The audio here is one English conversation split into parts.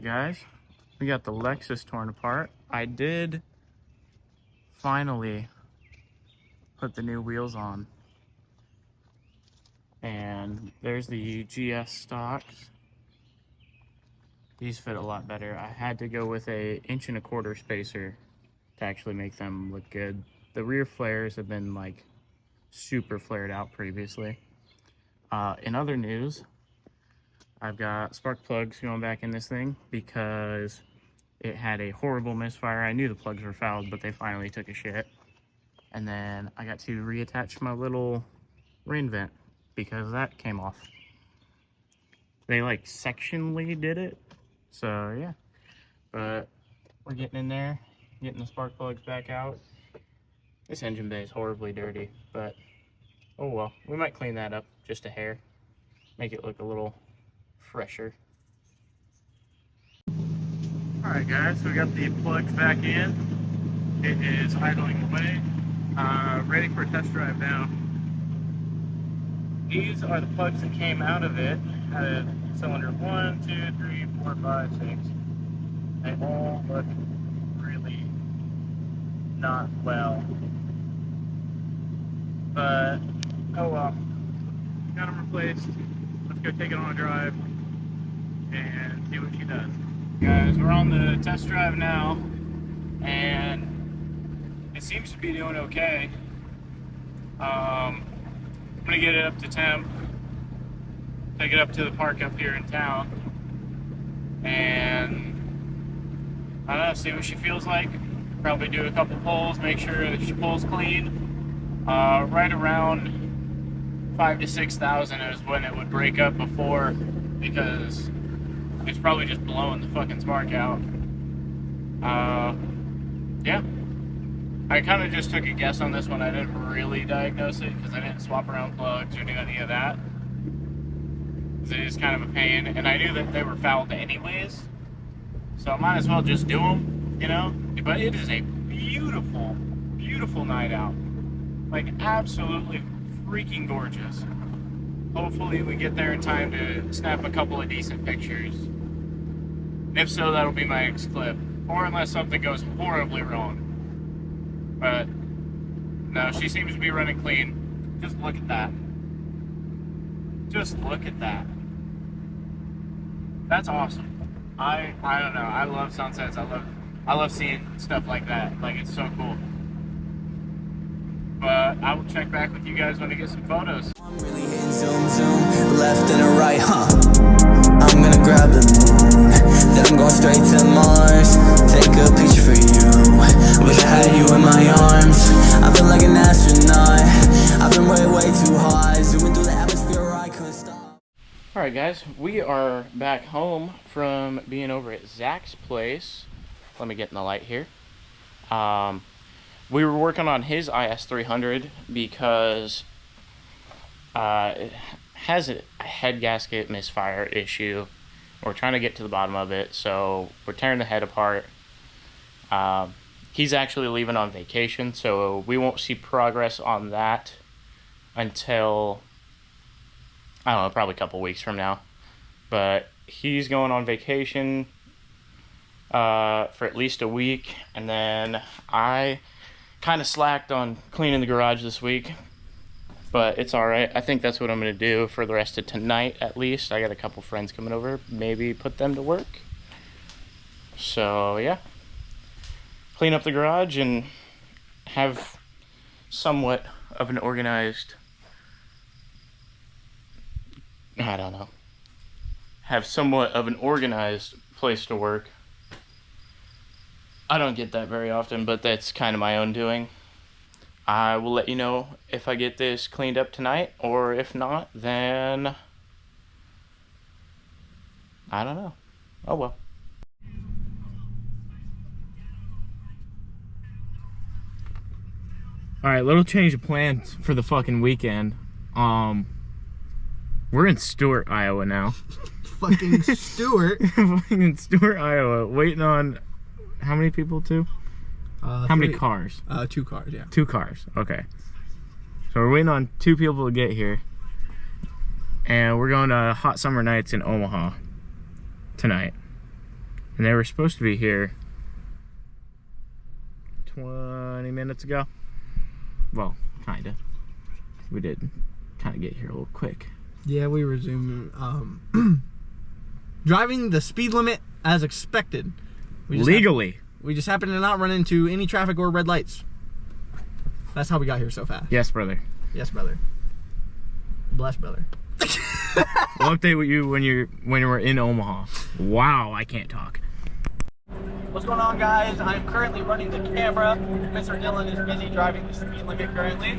guys, we got the Lexus torn apart. I did finally put the new wheels on, and there's the GS stocks. These fit a lot better. I had to go with a 1.25 inch spacer to actually make them look good. The rear flares have been like super flared out previously. In other news, I've got spark plugs going back in this thing because it had a horrible misfire. I knew the plugs were fouled, but they finally took a shit. And then I got to reattach my little rain vent because that came off. They like sectionally did it. So yeah, but we're getting in there, getting the spark plugs back out. This engine bay is horribly dirty, but oh well. We might clean that up just a hair, make it look a little fresher. Alright guys, so we got the plugs back in. It is idling away. Ready for a test drive now. These are the plugs that came out of it. Cylinder 1, 2, 3, 4, 5, 6. They all look really not well. But, oh well. Got them replaced. Let's go take it on a drive and see what she does. Guys, we're on the test drive now, and it seems to be doing okay. I'm gonna get it up to temp, take it up to the park up here in town, and I don't know, see what she feels like. Probably do a couple pulls, make sure that she pulls clean. Right around 5,000 to 6,000 is when it would break up before, because it's probably just blowing the fucking spark out. Yeah. I kind of just took a guess on this one. I didn't really diagnose it because I didn't swap around plugs or do any of that. It is kind of a pain, and I knew that they were fouled anyways, so I might as well just do them, you know? But it is a beautiful, beautiful night out. Like, absolutely freaking gorgeous. Hopefully we get there in time to snap a couple of decent pictures. And if so, that'll be my next clip. Or unless something goes horribly wrong. But, no, she seems to be running clean. Just look at that. Just look at that. That's awesome. I don't know. I love sunsets. I love seeing stuff like that. Like, it's so cool. But I will check back with you guys when I get some photos. I'm really hitting zoom, zoom, left and a right, huh? I'm gonna grab the moon, then I'm going straight to Mars. Take a picture for you. Wish I had you in my arms. I feel like an astronaut. I've been way too high, zooming through the atmosphere, I couldn't stop. Alright guys, we are back home from being over at Zach's place. Let me get in the light here. We were working on his IS300 because it has a head gasket misfire issue. We're trying to get to the bottom of it, so we're tearing the head apart. He's actually leaving on vacation, so we won't see progress on that until, I don't know, probably a couple weeks from now. But he's going on vacation for at least a week, and then I kind of slacked on cleaning the garage this week, but it's alright. I think that's what I'm going to do for the rest of tonight at least. I got a couple friends coming over, maybe put them to work. So yeah, clean up the garage and have somewhat of an organized, I don't know, have somewhat of an organized place to work. I don't get that very often, but that's kind of my own doing. I will let you know if I get this cleaned up tonight, or if not, then I don't know. Oh well. Alright, little change of plans for the fucking weekend. We're in Stewart, Iowa now. Fucking Stewart. Fucking Stewart, Iowa. Waiting on how many people too? How many cars? 2 cars, yeah. 2 cars, okay. So we're waiting on 2 people to get here. And we're going to Hot Summer Nights in Omaha tonight. And they were supposed to be here 20 minutes ago. Well, kinda. We did kind of get here a little quick. Yeah, we resumed driving the speed limit as expected. Legally. We just happened to not run into any traffic or red lights. That's how we got here so fast. Yes, brother. Yes, brother. Bless, brother. We'll update with you when we're in Omaha. Wow, I can't talk. What's going on, guys? I'm currently running the camera. Mr. Dylan is busy driving the speed limit currently.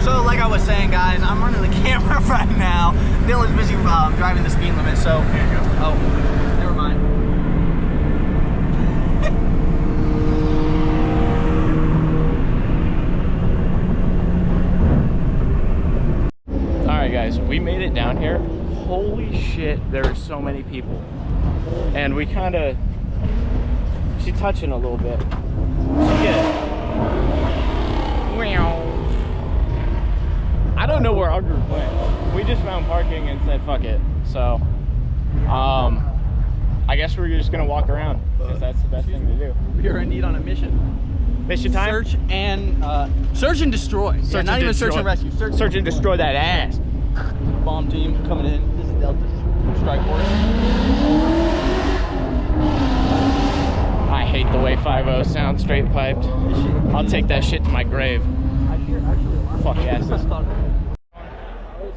So, like I was saying, guys, I'm running the camera right now. Dylan's busy driving the speed limit, so... Oh, never mind. Alright guys, we made it down here. Holy shit, there are so many people. And we kind of... She's touching a little bit. She get... I don't know where our group went. We just found parking and said fuck it. So, I guess we're just gonna walk around because that's the best thing to do. We are indeed on a mission. Mission time? Search and destroy. Search not and even destroy. search and rescue. Search and destroy that ass. Bomb team coming in. This is Delta Strike Force. I hate the way 5.0 sounds straight piped. I'll take that shit to my grave. I hear actually a lot. Fuck asses.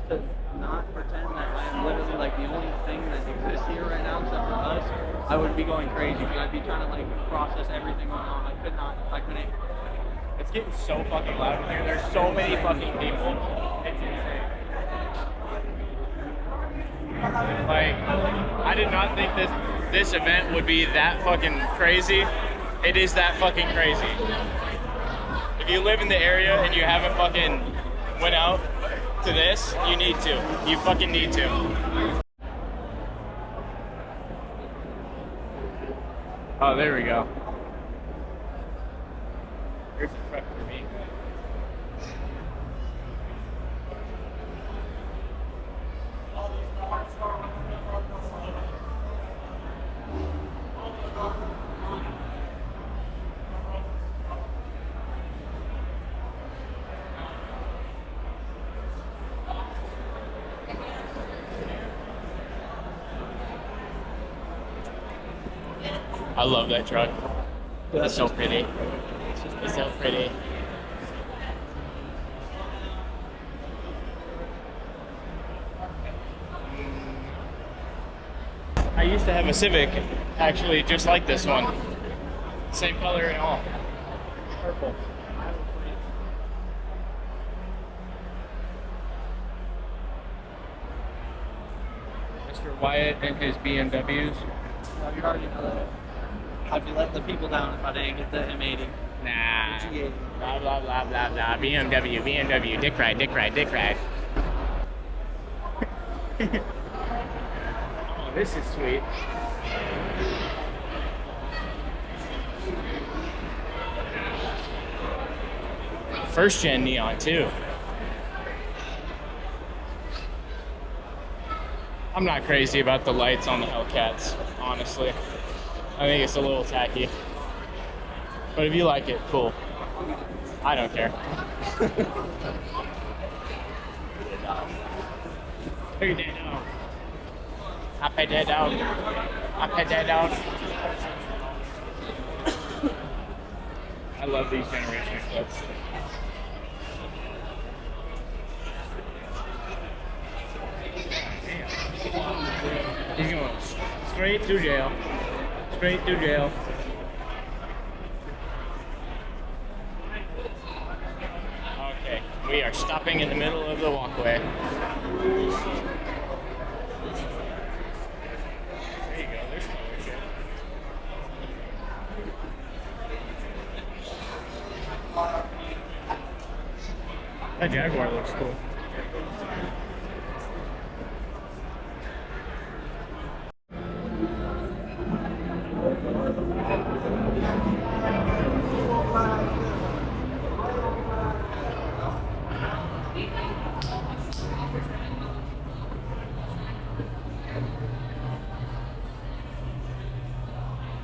To not pretend that I'm literally like the only thing that exists here right now except for us, I would be going crazy because I'd be trying to like process everything going on. I couldn't. It's getting so fucking loud in here. There's so many fucking people. It's insane. Like, I did not think this event would be that fucking crazy. It is that fucking crazy. If you live in the area and you haven't fucking went out to this, you need to. You fucking need to. Oh, there we go. Here's a truck for me. I love that truck. It's so pretty. It's so pretty. I used to have a Civic, actually, just like this one. Same color and all. Purple. Mr. Wyatt and his BMWs. You already know that. I'd be letting the people down if I didn't get the M80. Nah. G80. Blah, blah, blah, blah, blah. BMW. Dick ride. Oh, this is sweet. First gen neon, too. I'm not crazy about the lights on the Hellcats, honestly. I think it's a little tacky. But if you like it, cool. I don't care. Look at that dog. I pet that dog. I pet that dog. I love these generation of clips. He's going straight to jail. Straight to jail. Okay, we are stopping in the middle of the walkway. There you go, there's color shit. That Jaguar looks cool.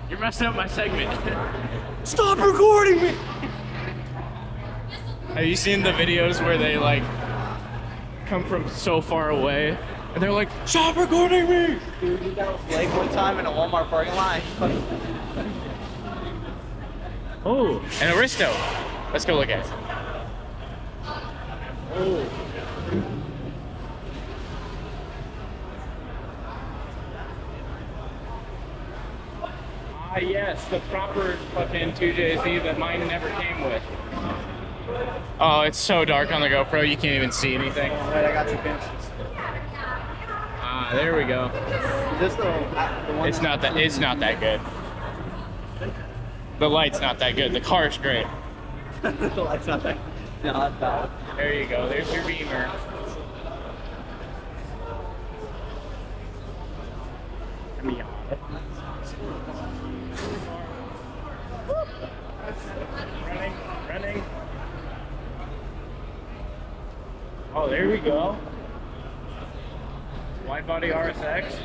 You're messing up my segment. Stop recording me! Have you seen the videos where they like come from so far away and they're like, stop recording me! Dude, you got a leg one time in a Walmart parking lot. Oh, an Aristo. Let's go look at it. Oh. Ah, yes, the proper fucking 2JZ that mine never came with. Oh, it's so dark on the GoPro, you can't even see anything. Alright, I got you pinched. Ah, there we go. Is this the one? It's not that good. The light's not that good. The car's great. The light's not that. No, that's bad. There you go. There's your beamer. Running. Oh, there we go. Wide body RSX.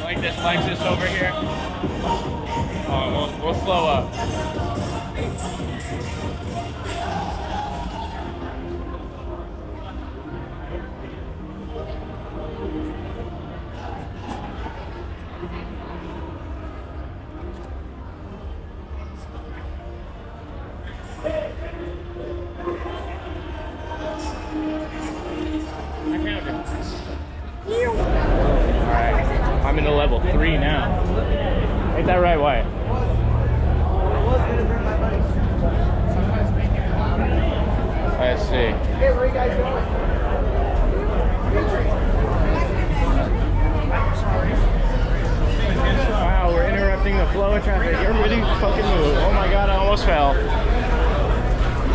Like this Lexus over here. Oh, we'll slow up. Alright, I'm in the level 3 now. Ain't that right, Wyatt? Let's see. Hey, where are you guys going? Wow, we're interrupting the flow of traffic. Everybody fucking move. Oh my god, I almost fell. I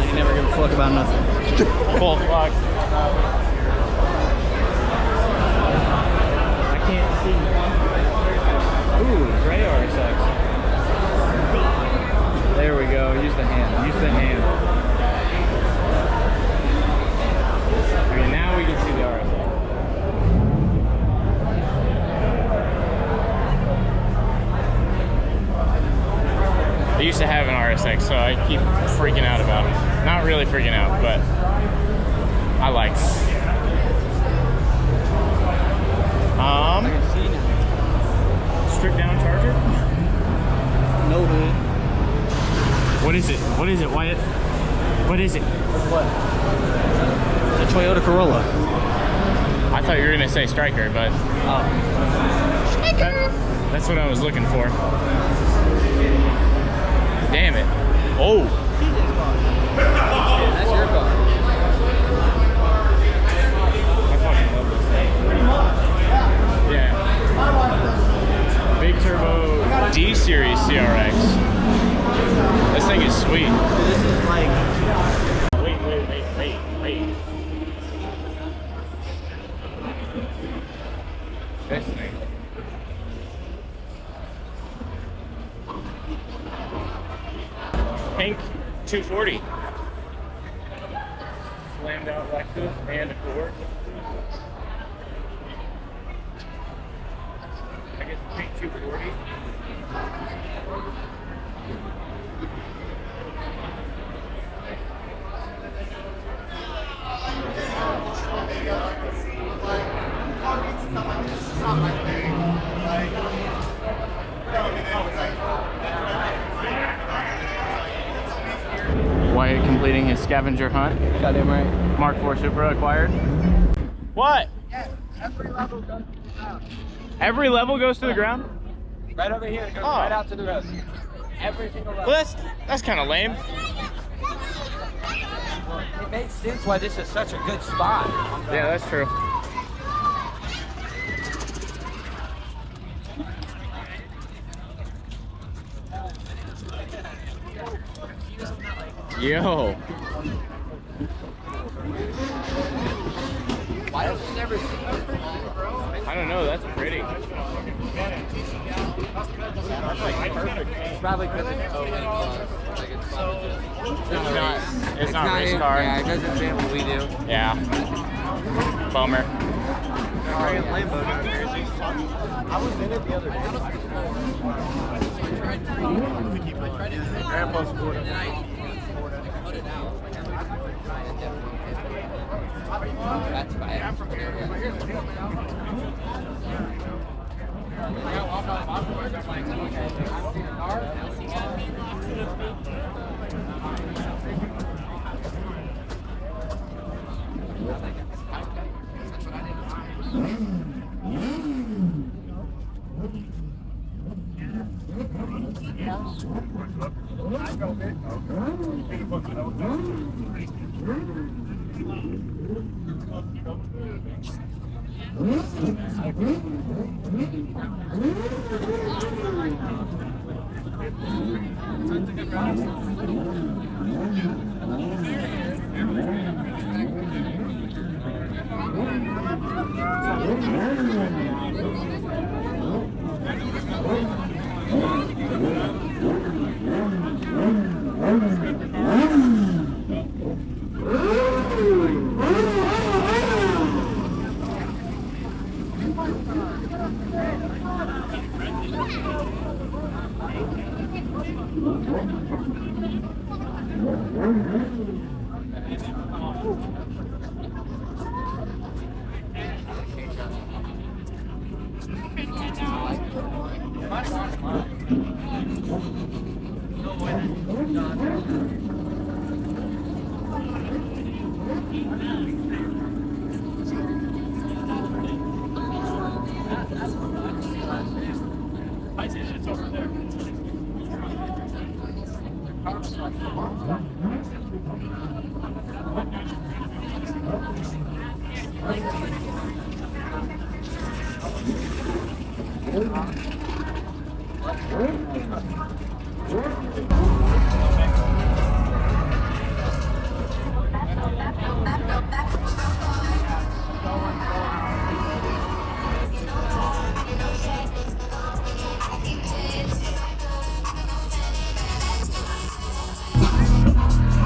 ain't never give a fuck about nothing. Full fuck. I can't see. Ooh, gray RSX. There we go. Use the hand. Use the hand. Okay, now we can see the RSX. I used to have an RSX, so I keep freaking out about it. Not really freaking out, but I like it. Stripped down Charger? No hood. What is it? What is it, Wyatt? What is it? What? The Toyota Corolla. I thought you were gonna say Striker, but that's what I was looking for. Damn it. Oh. That's your car. I fucking love this thing. Yeah. Big turbo D series CRX. This thing is sweet. This is like. Wait. This thing. 240. Slammed out Lexus and Accord. I guess it's paid 240. Wyatt completing his scavenger hunt. Got him right. Mark IV Supra acquired. What? Yeah, every level goes to the ground. Every level goes to the ground? Right over here, it goes right out to the road. Every single level. Well, that's kind of lame. It makes sense why this is such a good spot. Yeah, that's true. Yo. Why have we never seen this? I don't know, that's pretty. That's like perfect. It's probably because it's open. Like it's probably just... It's not race car. Yeah, it doesn't fit what we do. Yeah. Bummer. Lambo down there. I was in it the other day. Grandpa's Florida. That's fine.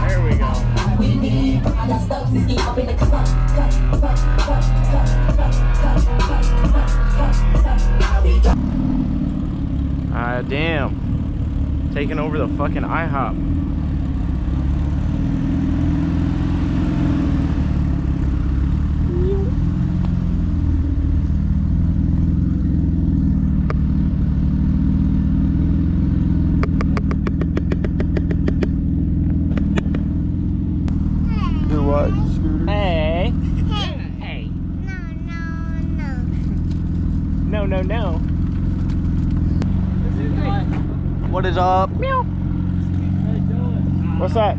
There we go. Damn. Taking over the fucking IHOP. Do what, Scooter? Hey. Hey. No, no, no. What is up? Meow. What's that?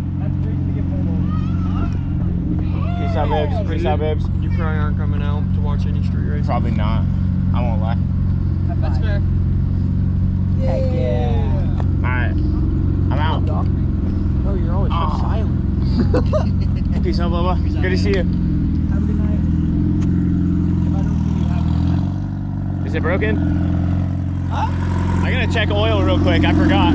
Peace out, babes. Peace out, babes. You probably aren't coming out to watch any street races. Probably not. I won't lie. That's fair. Heck yeah. Alright. I'm out. Oh, you're always so silent. Peace out, Bubba. Good to see you. Have a good night. If I don't see you, have a good night. Is it broken? Huh? I gotta check oil real quick. I forgot.